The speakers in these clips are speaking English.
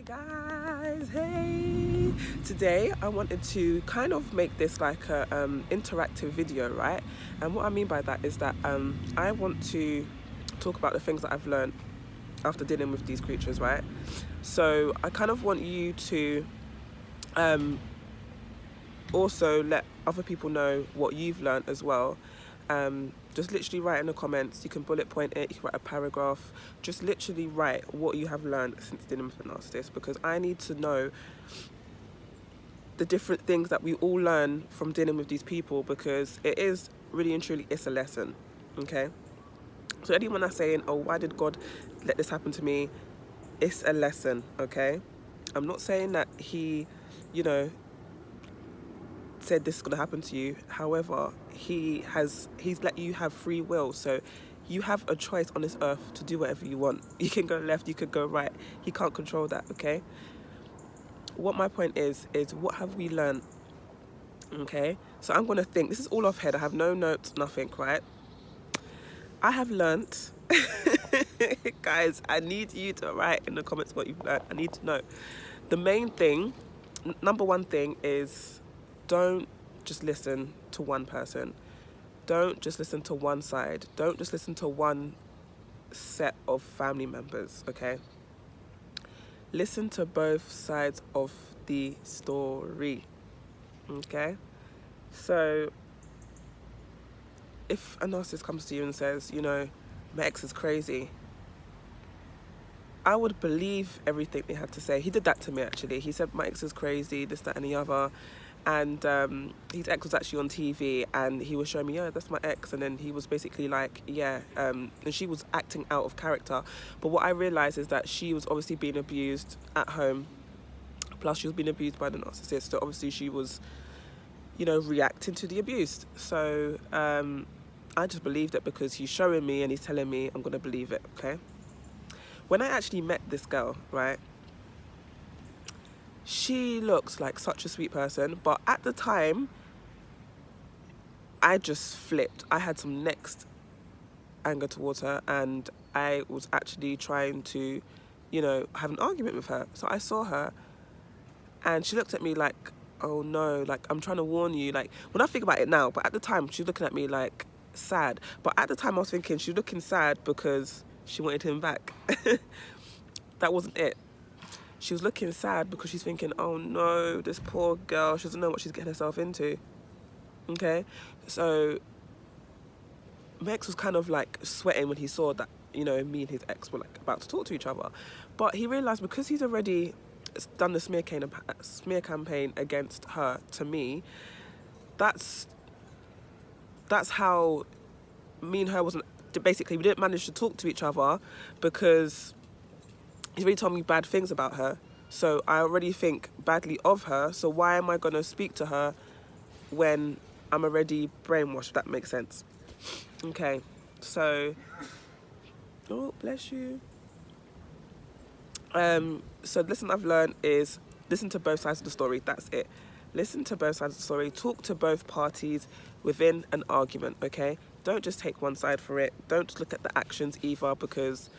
Guys, hey, today I wanted to kind of make this like a interactive video, right? And what I mean by that is that I want to talk about the things that I've learned after dealing with these creatures, right? So I kind of want you to also let other people know what you've learned as well. Just literally write in the comments. You can bullet point it, you can write a paragraph. Just literally write what you have learned since dealing with a narcissist, because I need to know the different things that we all learn from dealing with these people, because it is really and truly, it's a lesson, okay? So anyone that's saying, oh, why did God let this happen to me? It's a lesson, okay? I'm not saying that he, said this is going to happen to you. However, he's let you have free will, so you have a choice on this earth to do whatever you want. You can go left, you could go right. He can't control that, okay? What my point is what have we learned? Okay, so I'm going to think. This is all off head. I have no notes, nothing, right? I have learnt guys, I need you to write in the comments what you've learned. I need to know. The main thing, number one thing, is don't just listen to one person. Don't just listen to one side. Don't just listen to one set of family members, okay? Listen to both sides of the story, okay? So if a narcissist comes to you and says, my ex is crazy, I would believe everything they had to say. He did that to me, actually. He said my ex is crazy, this, that, and the other. And his ex was actually on TV, and he was showing me, yeah, that's my ex. And then he was basically like, yeah, and she was acting out of character. But what I realized is that she was obviously being abused at home. Plus, she was being abused by the narcissist. So obviously, she was, reacting to the abuse. So I just believed it because he's showing me and he's telling me, I'm going to believe it, okay? When I actually met this girl, right, she looks like such a sweet person, but at the time, I just flipped. I had some next anger towards her, and I was actually trying to, have an argument with her. So I saw her, and she looked at me like, oh no, like, I'm trying to warn you. Like, when I think about it now, but at the time, she was looking at me like sad. But at the time, I was thinking she was looking sad because she wanted him back. That wasn't it. She was looking sad because she's thinking, oh no, this poor girl, she doesn't know what she's getting herself into, okay? So my ex was kind of like sweating when he saw that, me and his ex were like about to talk to each other. But he realised because he's already done the smear campaign against her to me, that's how me and her wasn't, basically we didn't manage to talk to each other because he's already told me bad things about her. So I already think badly of her. So why am I going to speak to her when I'm already brainwashed, if that makes sense? Okay, so, oh, bless you. So the lesson I've learned is listen to both sides of the story. That's it. Listen to both sides of the story. Talk to both parties within an argument, okay? Don't just take one side for it. Don't just look at the actions either, because,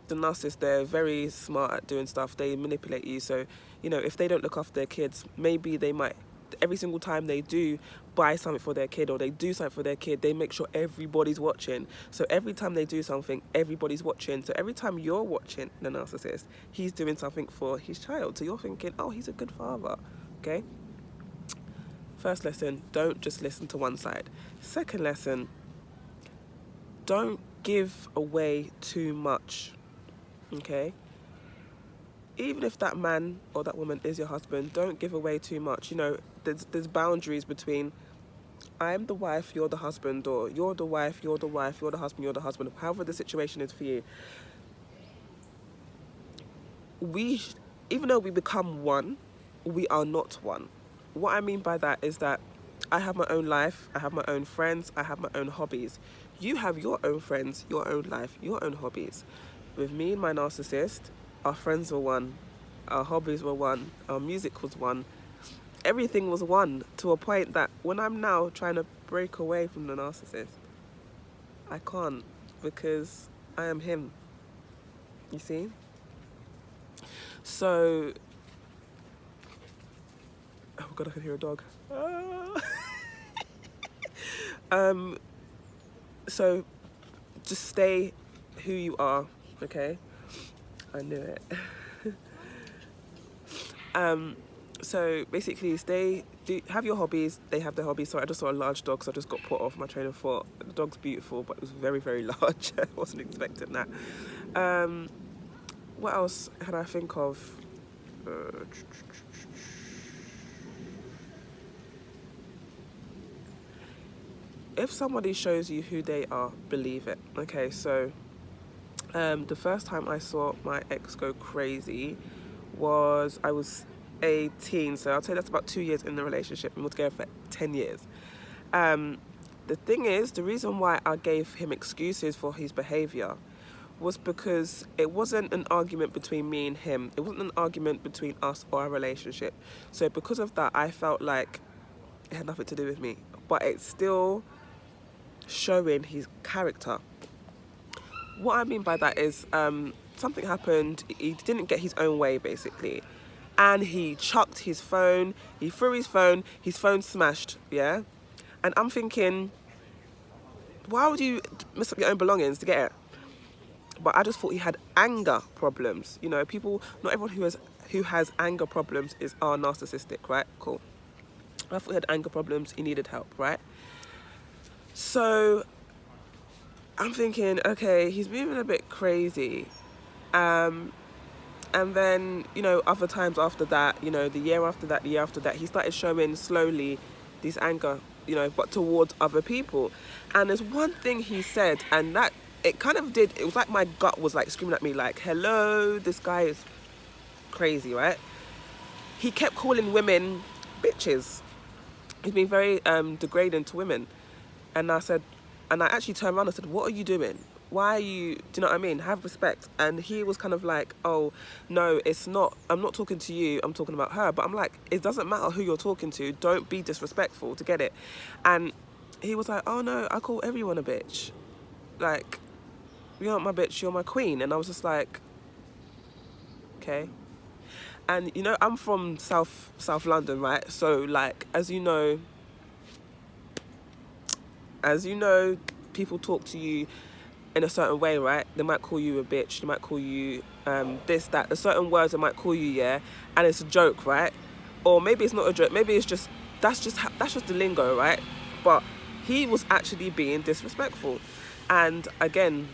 the narcissists, they're very smart at doing stuff. They manipulate you. So, if they don't look after their kids, maybe they might, every single time they do buy something for their kid or they do something for their kid, they make sure everybody's watching. So every time they do something, everybody's watching. So every time you're watching the narcissist, he's doing something for his child. So you're thinking, oh, he's a good father, okay? First lesson, don't just listen to one side. Second lesson, don't give away too much. Okay, even if that man or that woman is your husband, don't give away too much. There's boundaries between I'm the wife, you're the husband, or you're the wife, you're the wife, you're the husband, you're the husband. However the situation is for you, even though we become one, we are not one. What I mean by that is that I have my own life, I have my own friends, I have my own hobbies. You have your own friends, your own life, your own hobbies. With me and my narcissist, our friends were one, our hobbies were one, our music was one. Everything was one, to a point that when I'm now trying to break away from the narcissist, I can't, because I am him. You see? So, oh God, I can hear a dog. Ah. So just stay who you are, okay? I knew it. So basically have your hobbies, they have their hobbies. Sorry, I just saw a large dog, so I just got put off my train of thought. The dog's beautiful, but it was very, very large. I wasn't expecting that. What else can I think of? If somebody shows you who they are, believe it. Okay, so the first time I saw my ex go crazy was I was 18, so I'll say that's about 2 years in the relationship, and we're together for 10 years. The thing is, the reason why I gave him excuses for his behaviour was because it wasn't an argument between me and him. It wasn't an argument between us or our relationship. So because of that, I felt like it had nothing to do with me. But it's still showing his character. What I mean by that is something happened. He didn't get his own way, basically. And he chucked his phone. He threw his phone. His phone smashed, yeah? And I'm thinking, why would you mess up your own belongings to get it? But I just thought he had anger problems. You know, people, not everyone who has anger problems are narcissistic, right? Cool. I thought he had anger problems. He needed help, right? So I'm thinking, okay, he's moving a bit crazy. And then, you know, other times after that, you know, the year after that, he started showing slowly this anger, you know, but towards other people. And there's one thing he said, and that, it kind of did, it was like my gut was like screaming at me like, hello, this guy is crazy, right? He kept calling women bitches. He's been very degrading to women. And I actually turned around and said, what are you doing? Why are you, do you know what I mean? Have respect. And he was kind of like, oh, no, it's not, I'm not talking to you, I'm talking about her. But I'm like, it doesn't matter who you're talking to, don't be disrespectful, to get it. And he was like, oh no, I call everyone a bitch. Like, you're not my bitch, you're my queen. And I was just like, okay. And you know, I'm from South London, right? So like, as you know, people talk to you in a certain way, right? They might call you a bitch, they might call you this, that, there's certain words they might call you, yeah, and it's a joke, right? Or maybe it's not a joke, maybe it's just, that's just the lingo, right? But he was actually being disrespectful. And again,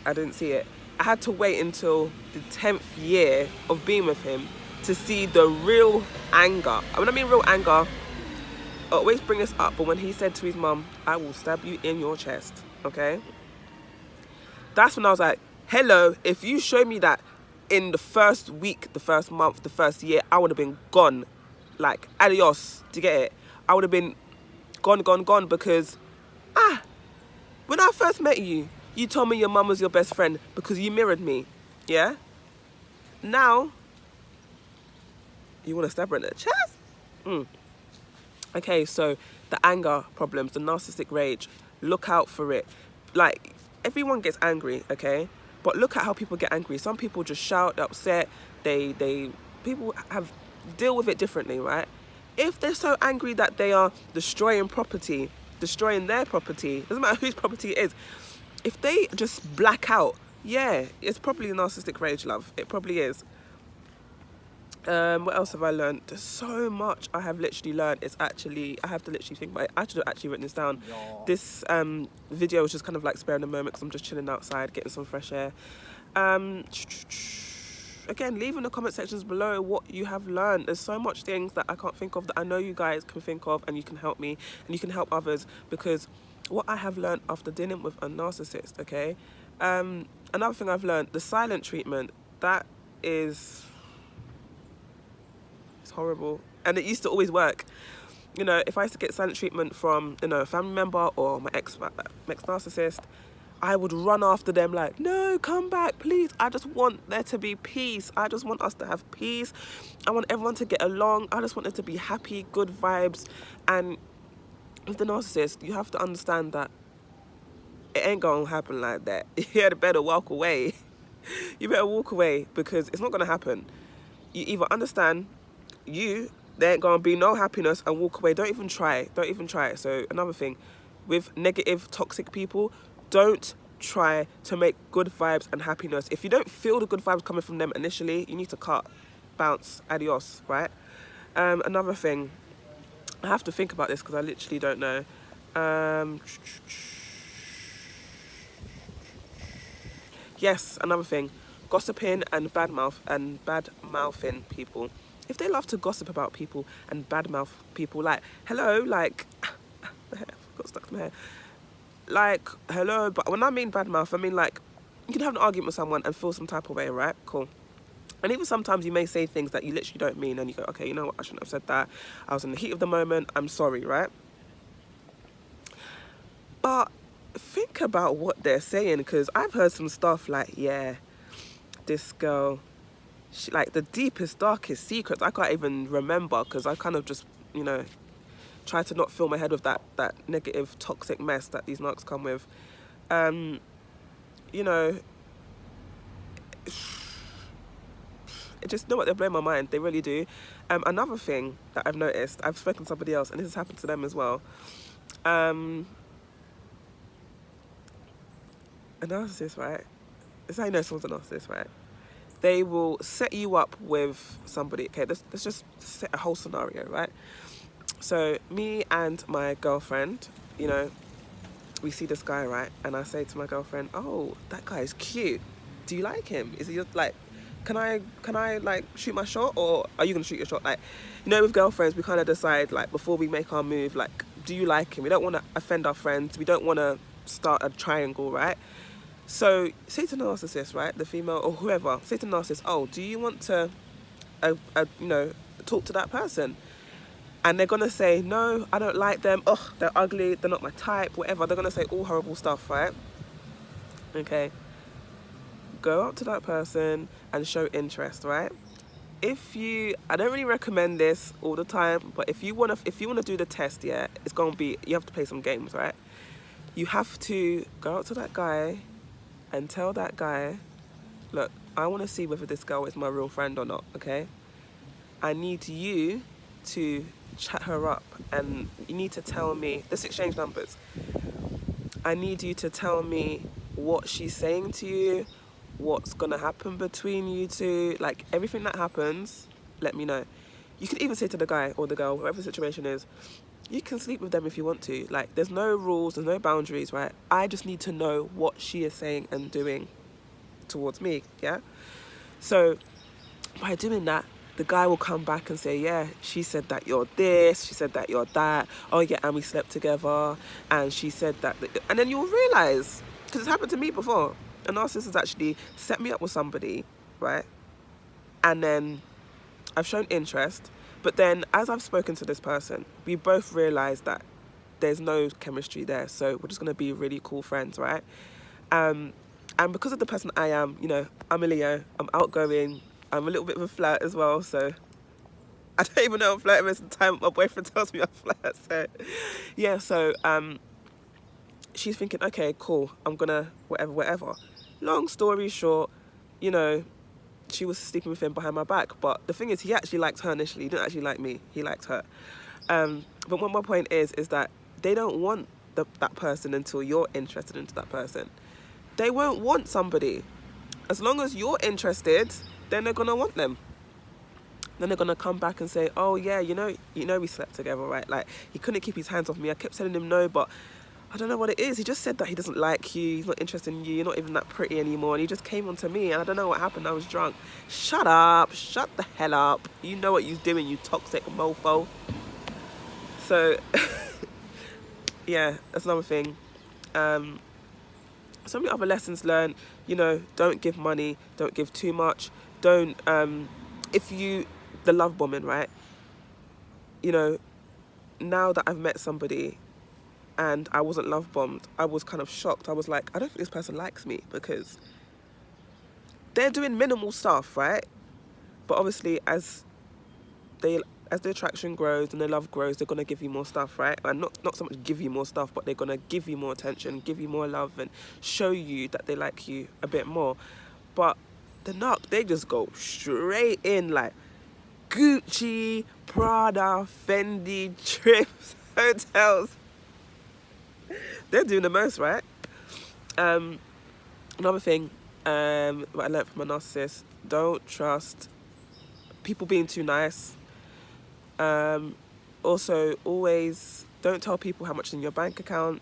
I didn't see it. I had to wait until the 10th year of being with him to see the real anger. When I mean real anger, I always bring this up, but when he said to his mum, I will stab you in your chest, okay? That's when I was like, hello, if you show me that in the first week, the first month, the first year, I would have been gone. Like, adios, do you get it? I would have been gone, because, when I first met you, you told me your mum was your best friend because you mirrored me, yeah? Now, you want to stab her in the chest? Okay, so the anger problems, the narcissistic rage, look out for it. Like, everyone gets angry, okay? But look at how people get angry. Some people just shout, upset. People deal with it differently, right? If they're so angry that they are destroying their property, doesn't matter whose property it is. If they just black out, yeah, it's probably a narcissistic rage, love. It probably is. What else have I learned? There's so much I have literally learned. I have to literally think about it. I should have actually written this down. Yeah. This video was just kind of like sparing a moment because I'm just chilling outside, getting some fresh air. Again, leave in the comment sections below what you have learned. There's so much things that I can't think of that I know you guys can think of, and you can help me and you can help others, because what I have learned after dealing with a narcissist, okay? Another thing I've learned, the silent treatment, that is... it's horrible. And it used to always work. You know, if I used to get silent treatment from, you know, a family member or my ex-narcissist, I would run after them like, no, come back, please. I just want there to be peace. I just want us to have peace. I want everyone to get along. I just want it to be happy, good vibes. And with the narcissist, you have to understand that it ain't gonna happen like that. You better walk away. You better walk away, because it's not gonna happen. you either understand there ain't gonna be no happiness and walk away. Don't even try. So another thing, with negative, toxic people, don't try to make good vibes and happiness. If you don't feel the good vibes coming from them initially, you need to cut, bounce, adios, right? Another thing, I have to think about this because I literally don't know. Yes, another thing, gossiping and bad mouthing people. If they love to gossip about people and badmouth people, like, hello, like, got stuck to my hair. Like, hello, but when I mean badmouth, I mean like, you can have an argument with someone and feel some type of way, right? Cool. And even sometimes you may say things that you literally don't mean, and you go, okay, you know what, I shouldn't have said that. I was in the heat of the moment, I'm sorry, right? But think about what they're saying, because I've heard some stuff like, yeah, this girl, she, like, the deepest, darkest secrets, I can't even remember, because I kind of just, you know, try to not fill my head with that negative, toxic mess that these narcs come with. You know, just know what, they blow my mind, they really do. Another thing that I've noticed, I've spoken to somebody else, and this has happened to them as well. A narcissist, right? It's how you know someone's a narcissist, right? They will set you up with somebody. Okay, let's just set a whole scenario, right? So me and my girlfriend, you know, we see this guy, right? And I say to my girlfriend, oh, that guy is cute. Do you like him? Is he like, can I like shoot my shot, or are you gonna shoot your shot? Like, you know, with girlfriends, we kind of decide, like, before we make our move, like, do you like him? We don't want to offend our friends. We don't want to start a triangle, right? So say to the narcissist, right, the female or whoever, say to the narcissist, oh, do you want to, you know, talk to that person? And they're gonna say, no, I don't like them. Ugh, they're ugly. They're not my type. Whatever. They're gonna say all horrible stuff, right? Okay. Go up to that person and show interest, right? I don't really recommend this all the time, but if you wanna do the test, yeah, it's gonna be, you have to play some games, right? You have to go up to that guy and tell that guy, look, I want to see whether this girl is my real friend or not, okay? I need you to chat her up, and you need to tell me, let's exchange numbers. I need you to tell me what she's saying to you, what's gonna happen between you two, like, everything that happens, let me know. You can even say to the guy or the girl, whatever the situation is, you can sleep with them if you want to. Like, there's no rules, there's no boundaries, right? I just need to know what she is saying and doing towards me, yeah? So by doing that, the guy will come back and say, yeah, she said that you're this, she said that you're that, oh yeah, and we slept together, and she said that, and then you'll realise, because it's happened to me before, a narcissist has actually set me up with somebody, right? And then I've shown interest, but then as I've spoken to this person, we both realised that there's no chemistry there, so we're just going to be really cool friends, right? And because of the person I am, you know, I'm a Leo, I'm outgoing, I'm a little bit of a flirt as well, so I don't even know I'm flirting most of the time. My boyfriend tells me I flirt, so yeah, so she's thinking, okay, cool, I'm gonna whatever. Long story short, you know, she was sleeping with him behind my back, but the thing is, he actually liked her initially. He didn't actually like me, he liked her. But what my point is that they don't want that person until you're interested into that person. They won't want somebody. As long as you're interested, then they're gonna want them. Then they're gonna come back and say, oh yeah, you know we slept together, right? Like, he couldn't keep his hands off me. I kept telling him no, but I don't know what it is. He just said that he doesn't like you, he's not interested in you, you're not even that pretty anymore, and he just came onto me, and I don't know what happened. I was drunk. Shut up, shut the hell up. You know what you're doing, you toxic mofo. So yeah, that's another thing. So many other lessons learned, you know, don't give money, don't give too much, don't, the love bombing, right? You know, now that I've met somebody and I wasn't love bombed, I was kind of shocked. I was like, I don't think this person likes me, because they're doing minimal stuff, right? But obviously as the attraction grows and the love grows, they're going to give you more stuff, right? And not so much give you more stuff, but they're going to give you more attention, give you more love, and show you that they like you a bit more. But the narc, they just go straight in, like, Gucci, Prada, Fendi, trips, hotels. They're doing the most, right? Another thing what I learned from a narcissist: don't trust people being too nice. Also, always don't tell people how much is in your bank account.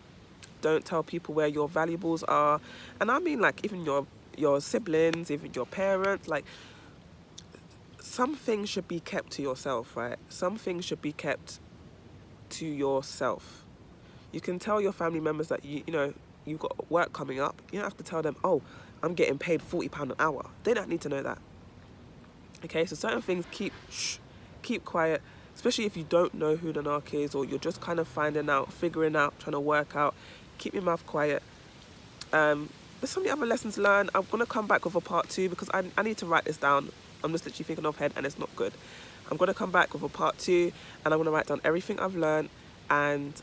Don't tell people where your valuables are. And I mean, like, even your siblings, even your parents. Like, some things should be kept to yourself, right? Some things should be kept to yourself. You can tell your family members that you know you've got work coming up. You don't have to tell them, oh, I'm getting paid £40 an hour. They don't need to know that. Okay, so certain things keep quiet, especially if you don't know who the narc is, or you're just kind of figuring out, trying to work out. Keep your mouth quiet. There's so many other lessons learned. I'm gonna come back with a part 2 because I need to write this down. I'm just literally thinking off head and it's not good. I'm gonna come back with a part 2 and I'm gonna write down everything I've learned. And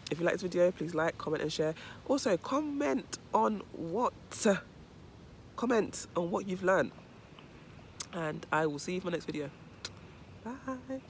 if you like this video, please like, comment and share. Also, comment on what you've learned. And I will see you in my next video. Bye.